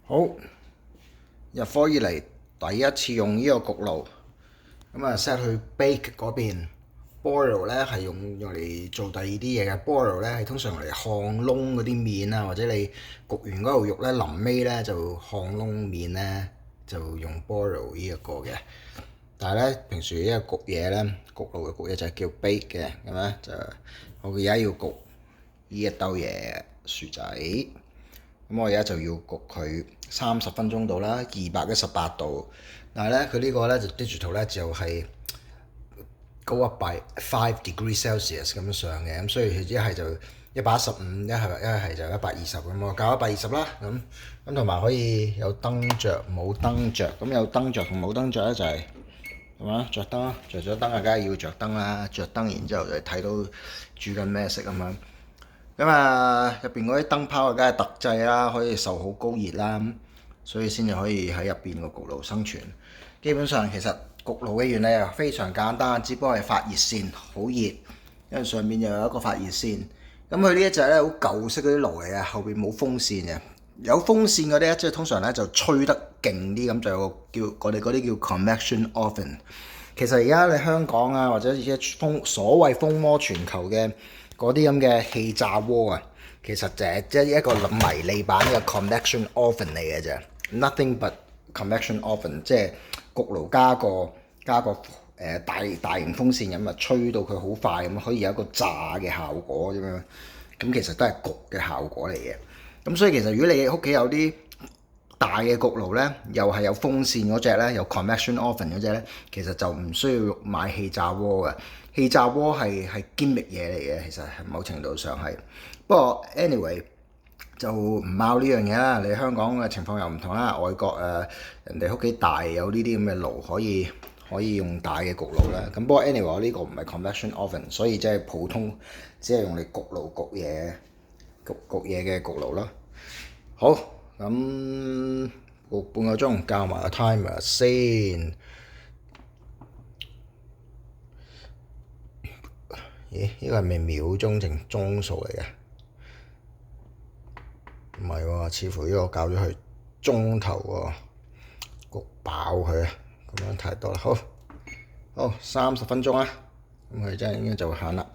好，入伙以嚟第一次用呢個焗爐，咁啊 set 去 bake 嗰邊。boil 咧係用嚟做第二啲嘢嘅。boil 咧係通常用嚟烘窿嗰啲麵啊，或者你焗完嗰嚿肉咧臨尾咧就烘窿麵咧就用 boil 呢一個嘅。但係咧平時呢個焗嘢咧，焗爐嘅焗嘢就係叫 bake 嘅。咁咧就我而家要焗呢一兜嘢薯仔。咁我而家就要焗佢30分鐘到啦，218度。但係咧佢呢個咧就 digital 咧就係高一by 5 degree Celsius 咁樣上嘅，咁所以一係就115，一係就120咁，我校120啦。咁同埋可以有燈着冇燈着，咁有燈着同冇燈着咧就係係嘛，着燈啦，着咗燈啊，梗係要着燈啦，着燈然之後就睇到煮緊咩色咁樣。咁啊，入邊嗰啲燈泡啊，梗係特製啦，可以受好高熱啦，所以先至可以喺入邊個焗爐生存。基本上其實焗爐嘅原理啊非常簡單，只不過係發熱線好熱，因為上面又有一個發熱線。咁佢呢一隻咧好舊式嗰啲爐嚟嘅，後邊冇風扇嘅。有風扇嗰啲咧，即係通常咧就吹得勁啲，咁就有個叫我哋嗰啲叫 convection oven。其實而家你香港啊，或者而家所謂風魔全球嘅嗰啲咁嘅氣炸鍋啊，其實就係即係一個迷你版嘅 convection oven 嚟嘅啫 ，nothing but convection oven， 即係焗爐加個大型風扇咁啊，吹到佢好快咁，可以有一個炸嘅效果咁樣。咁其實都係焗嘅效果嚟嘅。咁所以其實如果你屋企有啲大嘅焗爐咧，又係有風扇嗰隻咧，有 convection oven 嗰隻咧，其實就唔需要買氣炸鍋嘅。氣炸鍋係堅力嘢嚟嘅，其實係某程度上係。不過 anyway 就唔拗呢樣嘢啦。你香港嘅情況又唔同啦，外國人哋屋企大有呢啲咁嘅爐可以用大嘅焗爐啦。咁不過 anyway 我呢個唔係 convection oven，所以即係普通只係用嚟焗爐焗嘢嘅焗爐啦。好，咁焗半個鐘，校埋個 timer 先。咦？呢個係咪秒鐘定鐘數嚟嘅？唔係喎，似乎呢個校咗去鐘頭喎，焗爆佢啊！咁樣太多啦，好30分鐘啦，咁佢真係應該就會響啦。